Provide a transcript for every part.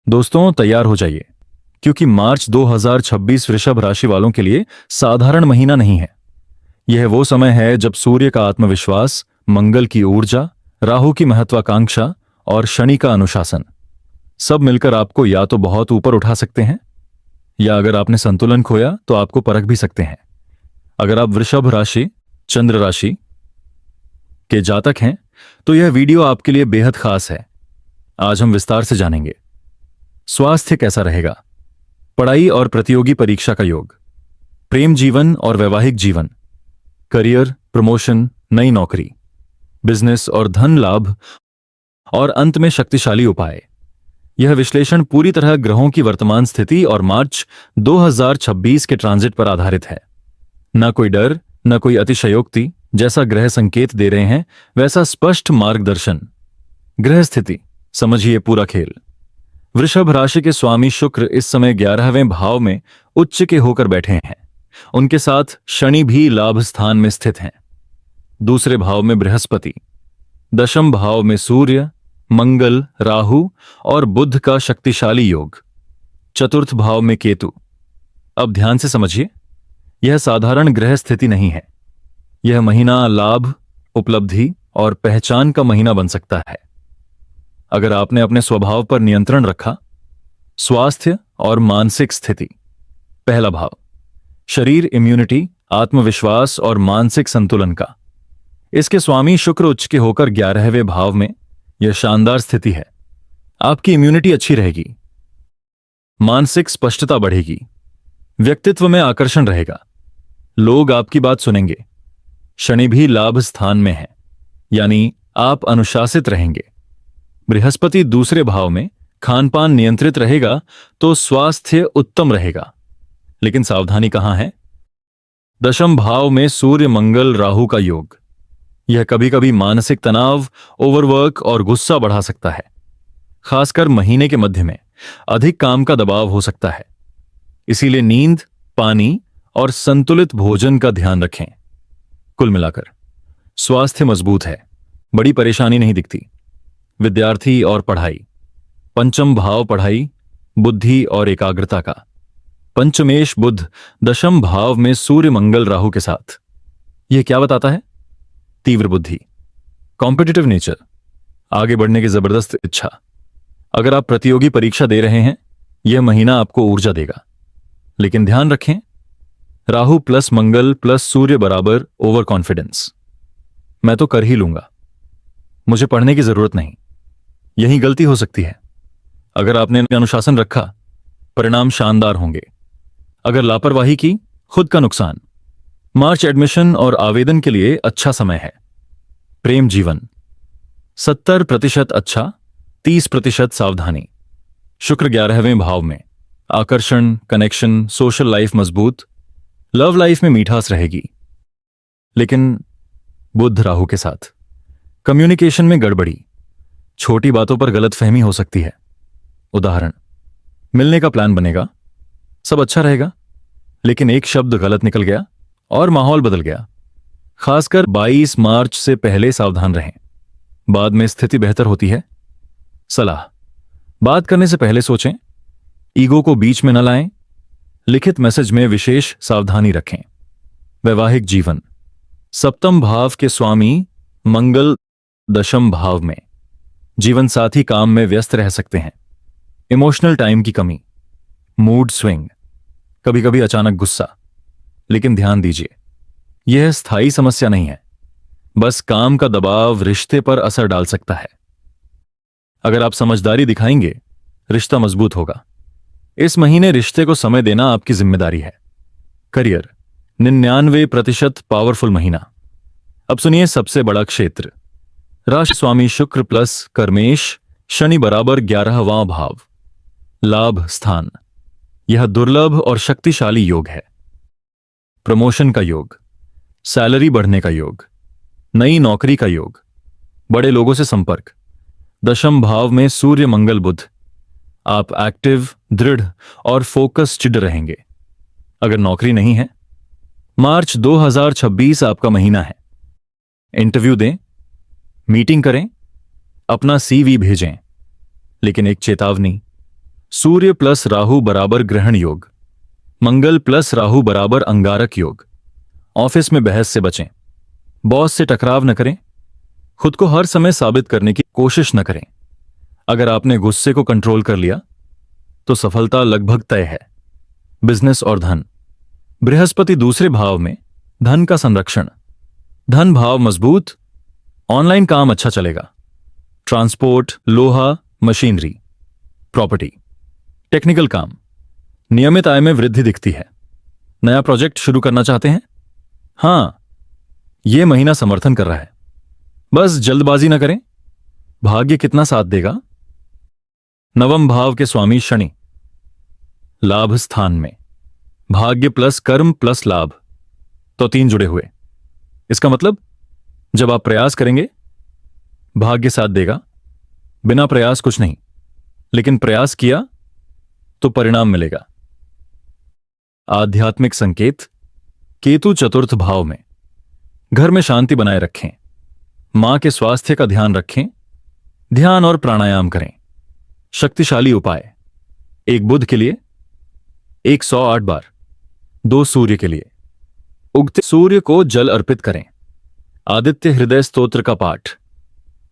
दोस्तों तैयार हो जाइए, क्योंकि मार्च 2026 वृषभ राशि वालों के लिए साधारण महीना नहीं है। यह वो समय है जब सूर्य का आत्मविश्वास, मंगल की ऊर्जा, राहु की महत्वाकांक्षा और शनि का अनुशासन सब मिलकर आपको या तो बहुत ऊपर उठा सकते हैं, या अगर आपने संतुलन खोया तो आपको परख भी सकते हैं। अगर आप वृषभ राशि, चंद्र राशि के जातक हैं तो यह वीडियो आपके लिए बेहद खास है। आज हम विस्तार से जानेंगे स्वास्थ्य कैसा रहेगा, पढ़ाई और प्रतियोगी परीक्षा का योग, प्रेम जीवन और वैवाहिक जीवन, करियर, प्रमोशन, नई नौकरी, बिजनेस और धन लाभ, और अंत में शक्तिशाली उपाय। यह विश्लेषण पूरी तरह ग्रहों की वर्तमान स्थिति और मार्च 2026 के ट्रांजिट पर आधारित है। न कोई डर, न कोई अतिशयोक्ति। जैसा ग्रह संकेत दे रहे हैं वैसा स्पष्ट मार्गदर्शन। ग्रह स्थिति समझिए पूरा खेल। वृषभ राशि के स्वामी शुक्र इस समय 11वें भाव में उच्च के होकर बैठे हैं। उनके साथ शनि भी लाभ स्थान में स्थित हैं। दूसरे भाव में बृहस्पति, दशम भाव में सूर्य, मंगल, राहु और बुध का शक्तिशाली योग, चतुर्थ भाव में केतु। अब ध्यान से समझिए, यह साधारण ग्रह स्थिति नहीं है। यह महीना लाभ, उपलब्धि और पहचान का महीना बन सकता है अगर आपने अपने स्वभाव पर नियंत्रण रखा। स्वास्थ्य और मानसिक स्थिति। पहला भाव, शरीर, इम्यूनिटी, आत्मविश्वास और मानसिक संतुलन का। इसके स्वामी शुक्र उच्च के होकर 11वें भाव में। यह शानदार स्थिति है। आपकी इम्यूनिटी अच्छी रहेगी, मानसिक स्पष्टता बढ़ेगी, व्यक्तित्व में आकर्षण रहेगा, लोग आपकी बात सुनेंगे। शनि भी लाभ स्थान में है, यानी आप अनुशासित रहेंगे। बृहस्पति दूसरे भाव में, खानपान नियंत्रित रहेगा तो स्वास्थ्य उत्तम रहेगा। लेकिन सावधानी कहां है? दशम भाव में सूर्य, मंगल, राहु का योग। यह कभी कभी मानसिक तनाव, ओवरवर्क और गुस्सा बढ़ा सकता है। खासकर महीने के मध्य में अधिक काम का दबाव हो सकता है। इसीलिए नींद, पानी और संतुलित भोजन का ध्यान रखें। कुल मिलाकर स्वास्थ्य मजबूत है, बड़ी परेशानी नहीं दिखती। विद्यार्थी और पढ़ाई। पंचम भाव पढ़ाई, बुद्धि और एकाग्रता का। पंचमेश बुध दशम भाव में सूर्य, मंगल, राहु के साथ। यह क्या बताता है? तीव्र बुद्धि, कॉम्पिटिटिव नेचर, आगे बढ़ने की जबरदस्त इच्छा। अगर आप प्रतियोगी परीक्षा दे रहे हैं, यह महीना आपको ऊर्जा देगा। लेकिन ध्यान रखें, राहु प्लस मंगल प्लस सूर्य बराबर ओवर कॉन्फिडेंस। मैं तो कर ही लूंगा, मुझे पढ़ने की जरूरत नहीं। यही गलती हो सकती है। अगर आपने अनुशासन रखा, परिणाम शानदार होंगे। अगर लापरवाही की, खुद का नुकसान। मार्च एडमिशन और आवेदन के लिए अच्छा समय है। प्रेम जीवन 70% अच्छा, 30% सावधानी। शुक्र 11वें भाव में, आकर्षण, कनेक्शन, सोशल लाइफ मजबूत। लव लाइफ में मीठास रहेगी। लेकिन बुध राहु के साथ, कम्युनिकेशन में गड़बड़ी, छोटी बातों पर गलतफहमी हो सकती है। उदाहरण, मिलने का प्लान बनेगा, सब अच्छा रहेगा, लेकिन एक शब्द गलत निकल गया और माहौल बदल गया। खासकर 22 मार्च से पहले सावधान रहें, बाद में स्थिति बेहतर होती है। सलाह, बात करने से पहले सोचें, ईगो को बीच में न लाएं। लिखित मैसेज में विशेष सावधानी रखें। वैवाहिक जीवन। सप्तम भाव के स्वामी मंगल दशम भाव में। जीवन साथी काम में व्यस्त रह सकते हैं। इमोशनल टाइम की कमी, मूड स्विंग, कभी कभी अचानक गुस्सा। लेकिन ध्यान दीजिए, यह स्थायी समस्या नहीं है। बस काम का दबाव रिश्ते पर असर डाल सकता है। अगर आप समझदारी दिखाएंगे, रिश्ता मजबूत होगा। इस महीने रिश्ते को समय देना आपकी जिम्मेदारी है। करियर 99% पावरफुल महीना। अब सुनिए सबसे बड़ा क्षेत्र। राशि स्वामी शुक्र प्लस कर्मेश शनि बराबर 11वां भाव, लाभ स्थान। यह दुर्लभ और शक्तिशाली योग है। प्रमोशन का योग, सैलरी बढ़ने का योग, नई नौकरी का योग, बड़े लोगों से संपर्क। दशम भाव में सूर्य, मंगल, बुध। आप एक्टिव, दृढ़ और फोकस्ड रहेंगे। अगर नौकरी नहीं है, मार्च 2026 आपका महीना है। इंटरव्यू दें, मीटिंग करें, अपना सीवी भेजें। लेकिन एक चेतावनी, सूर्य प्लस राहु बराबर ग्रहण योग, मंगल प्लस राहु बराबर अंगारक योग। ऑफिस में बहस से बचें, बॉस से टकराव न करें, खुद को हर समय साबित करने की कोशिश न करें। अगर आपने गुस्से को कंट्रोल कर लिया तो सफलता लगभग तय है। बिजनेस और धन, बृहस्पति दूसरे भाव में, धन का संरक्षण, धन भाव मजबूत, ऑनलाइन काम अच्छा चलेगा। ट्रांसपोर्ट, लोहा, मशीनरी, प्रॉपर्टी, टेक्निकल काम, नियमित आय में वृद्धि दिखती है। नया प्रोजेक्ट शुरू करना चाहते हैं? हां, यह महीना समर्थन कर रहा है, बस जल्दबाजी ना करें। भाग्य कितना साथ देगा? नवम भाव के स्वामी शनि, लाभ स्थान में, भाग्य प्लस कर्म प्लस लाभ, तो 3 जुड़े हुए। इसका मतलब जब आप प्रयास करेंगे भाग्य साथ देगा, बिना प्रयास कुछ नहीं, लेकिन प्रयास किया तो परिणाम मिलेगा। आध्यात्मिक संकेत, केतु चतुर्थ भाव में, घर में शांति बनाए रखें, मां के स्वास्थ्य का ध्यान रखें, ध्यान और प्राणायाम करें। शक्तिशाली उपाय, 1 बुध के लिए 108 बार, 2 सूर्य के लिए उगते सूर्य को जल अर्पित करें। आदित्य हृदय स्तोत्र का पाठ,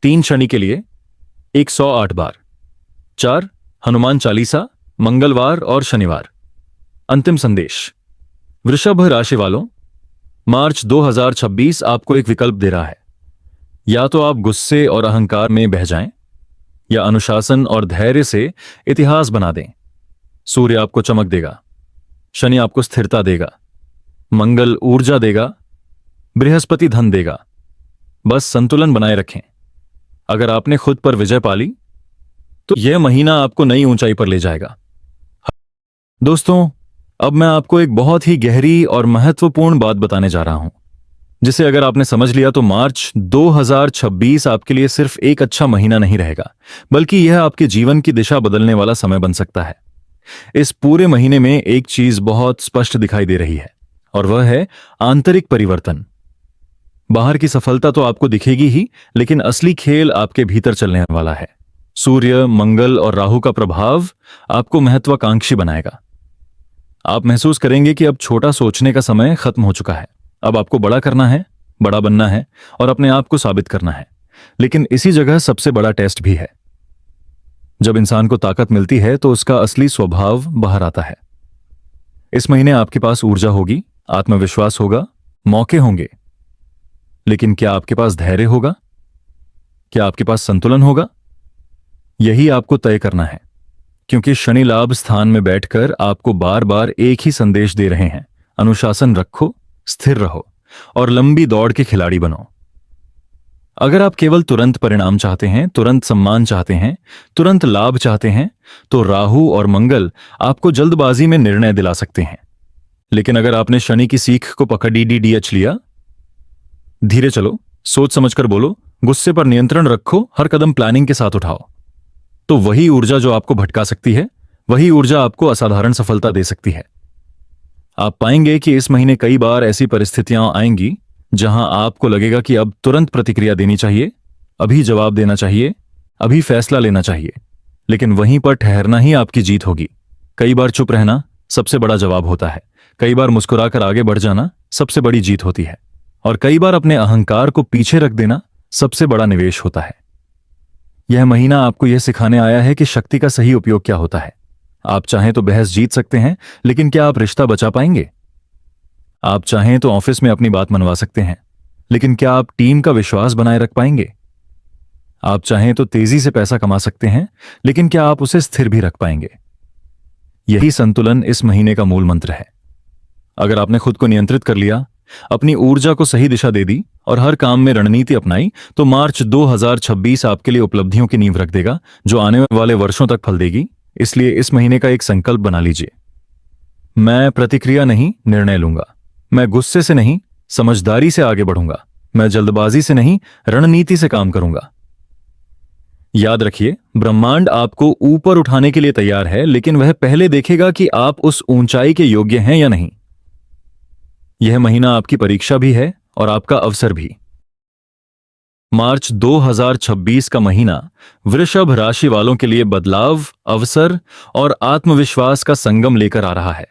3 शनि के लिए 108 बार, 4 हनुमान चालीसा मंगलवार और शनिवार। अंतिम संदेश, वृषभ राशि वालों, मार्च 2026 आपको एक विकल्प दे रहा है। या तो आप गुस्से और अहंकार में बह जाएं, या अनुशासन और धैर्य से इतिहास बना दें। सूर्य आपको चमक देगा, शनि आपको स्थिरता देगा, मंगल ऊर्जा देगा, बृहस्पति धन देगा। बस संतुलन बनाए रखें। अगर आपने खुद पर विजय पाली तो यह महीना आपको नई ऊंचाई पर ले जाएगा। दोस्तों, अब मैं आपको एक बहुत ही गहरी और महत्वपूर्ण बात बताने जा रहा हूं, जिसे अगर आपने समझ लिया तो मार्च 2026 आपके लिए सिर्फ एक अच्छा महीना नहीं रहेगा, बल्कि यह आपके जीवन की दिशा बदलने वाला समय बन सकता है। इस पूरे महीने में एक चीज बहुत स्पष्ट दिखाई दे रही है, और वह है आंतरिक परिवर्तन। बाहर की सफलता तो आपको दिखेगी ही, लेकिन असली खेल आपके भीतर चलने वाला है। सूर्य, मंगल और राहु का प्रभाव आपको महत्वाकांक्षी बनाएगा। आप महसूस करेंगे कि अब छोटा सोचने का समय खत्म हो चुका है। अब आपको बड़ा करना है, बड़ा बनना है और अपने आप को साबित करना है। लेकिन इसी जगह सबसे बड़ा टेस्ट भी है। जब इंसान को ताकत मिलती है तो उसका असली स्वभाव बाहर आता है। इस महीने आपके पास ऊर्जा होगी, आत्मविश्वास होगा, मौके होंगे, लेकिन क्या आपके पास धैर्य होगा? क्या आपके पास संतुलन होगा? यही आपको तय करना है, क्योंकि शनि लाभ स्थान में बैठकर आपको बार बार एक ही संदेश दे रहे हैं, अनुशासन रखो, स्थिर रहो और लंबी दौड़ के खिलाड़ी बनो। अगर आप केवल तुरंत परिणाम चाहते हैं, तुरंत सम्मान चाहते हैं, तुरंत लाभ चाहते हैं, तो राहु और मंगल आपको जल्दबाजी में निर्णय दिला सकते हैं। लेकिन अगर आपने शनि की सीख को पकड़ DDH लिया, धीरे चलो, सोच समझकर बोलो, गुस्से पर नियंत्रण रखो, हर कदम प्लानिंग के साथ उठाओ, तो वही ऊर्जा जो आपको भटका सकती है, वही ऊर्जा आपको असाधारण सफलता दे सकती है। आप पाएंगे कि इस महीने कई बार ऐसी परिस्थितियां आएंगी जहां आपको लगेगा कि अब तुरंत प्रतिक्रिया देनी चाहिए, अभी जवाब देना चाहिए, अभी फैसला लेना चाहिए। लेकिन वहीं पर ठहरना ही आपकी जीत होगी। कई बार चुप रहना सबसे बड़ा जवाब होता है, कई बार मुस्कुराकर आगे बढ़ जाना सबसे बड़ी जीत होती है, और कई बार अपने अहंकार को पीछे रख देना सबसे बड़ा निवेश होता है। यह महीना आपको यह सिखाने आया है कि शक्ति का सही उपयोग क्या होता है। आप चाहें तो बहस जीत सकते हैं, लेकिन क्या आप रिश्ता बचा पाएंगे? आप चाहें तो ऑफिस में अपनी बात मनवा सकते हैं, लेकिन क्या आप टीम का विश्वास बनाए रख पाएंगे? आप चाहें तो तेजी से पैसा कमा सकते हैं, लेकिन क्या आप उसे स्थिर भी रख पाएंगे? यही संतुलन इस महीने का मूल मंत्र है। अगर आपने खुद को नियंत्रित कर लिया, अपनी ऊर्जा को सही दिशा दे दी और हर काम में रणनीति अपनाई, तो मार्च 2026 आपके लिए उपलब्धियों की नींव रख देगा, जो आने वाले वर्षों तक फल देगी। इसलिए इस महीने का एक संकल्प बना लीजिए, मैं प्रतिक्रिया नहीं, निर्णय लूंगा। मैं गुस्से से नहीं, समझदारी से आगे बढ़ूंगा। मैं जल्दबाजी से नहीं, रणनीति से काम करूंगा। याद रखिए, ब्रह्मांड आपको ऊपर उठाने के लिए तैयार है, लेकिन वह पहले देखेगा कि आप उस ऊंचाई के योग्य हैं या नहीं। यह महीना आपकी परीक्षा भी है और आपका अवसर भी। मार्च 2026 का महीना वृषभ राशि वालों के लिए बदलाव, अवसर और आत्मविश्वास का संगम लेकर आ रहा है।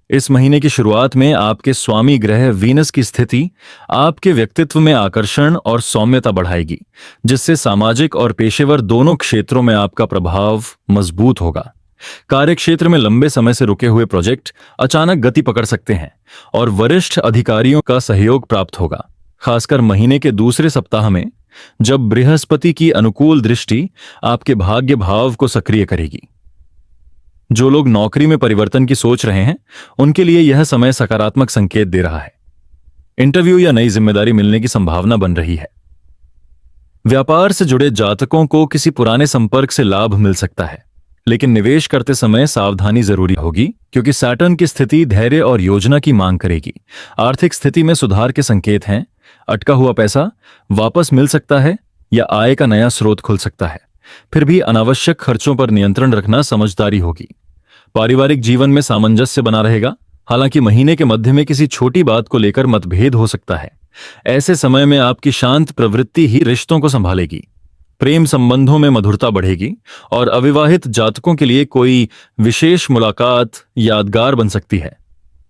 इस महीने की शुरुआत में आपके स्वामी ग्रह वीनस की स्थिति आपके व्यक्तित्व में आकर्षण और सौम्यता बढ़ाएगी, जिससे सामाजिक और पेशेवर दोनों क्षेत्रों में आपका प्रभाव मजबूत होगा। कार्यक्षेत्र में लंबे समय से रुके हुए प्रोजेक्ट अचानक गति पकड़ सकते हैं और वरिष्ठ अधिकारियों का सहयोग प्राप्त होगा। खासकर महीने के दूसरे सप्ताह में, जब बृहस्पति की अनुकूल दृष्टि आपके भाग्य भाव को सक्रिय करेगी। जो लोग नौकरी में परिवर्तन की सोच रहे हैं, उनके लिए यह समय सकारात्मक संकेत दे रहा है। इंटरव्यू या नई जिम्मेदारी मिलने की संभावना बन रही है। व्यापार से जुड़े जातकों को किसी पुराने संपर्क से लाभ मिल सकता है, लेकिन निवेश करते समय सावधानी जरूरी होगी, क्योंकि सैटर्न की स्थिति धैर्य और योजना की मांग करेगी। आर्थिक स्थिति में सुधार के संकेत हैं। अटका हुआ पैसा वापस मिल सकता है या आय का नया स्रोत खुल सकता है। फिर भी अनावश्यक खर्चों पर नियंत्रण रखना समझदारी होगी। पारिवारिक जीवन में सामंजस्य बना रहेगा, हालांकि महीने के मध्य में किसी छोटी बात को लेकर मतभेद हो सकता है। ऐसे समय में आपकी शांत प्रवृत्ति ही रिश्तों को संभालेगी। प्रेम संबंधों में मधुरता बढ़ेगी और अविवाहित जातकों के लिए कोई विशेष मुलाकात यादगार बन सकती है।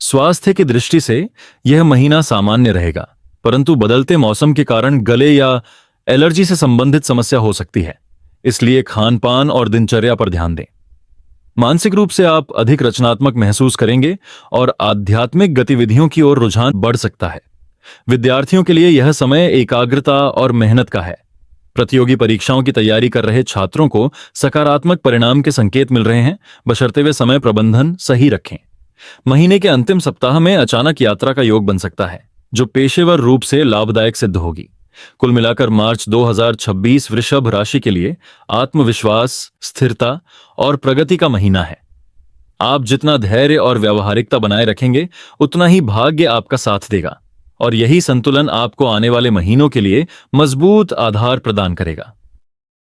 स्वास्थ्य की दृष्टि से यह महीना सामान्य रहेगा, परंतु बदलते मौसम के कारण गले या एलर्जी से संबंधित समस्या हो सकती है, इसलिए खान पान और दिनचर्या पर ध्यान दें। मानसिक रूप से आप अधिक रचनात्मक महसूस करेंगे और आध्यात्मिक गतिविधियों की ओर रुझान बढ़ सकता है। विद्यार्थियों के लिए यह समय एकाग्रता और मेहनत का है। प्रतियोगी परीक्षाओं की तैयारी कर रहे छात्रों को सकारात्मक परिणाम के संकेत मिल रहे हैं, बशर्ते वे समय प्रबंधन सही रखें। महीने के अंतिम सप्ताह में अचानक यात्रा का योग बन सकता है, जो पेशेवर रूप से लाभदायक सिद्ध होगी। कुल मिलाकर मार्च 2026 वृषभ राशि के लिए आत्मविश्वास, स्थिरता और प्रगति का महीना है। आप जितना धैर्य और व्यावहारिकता बनाए रखेंगे, उतना ही भाग्य आपका साथ देगा, और यही संतुलन आपको आने वाले महीनों के लिए मजबूत आधार प्रदान करेगा।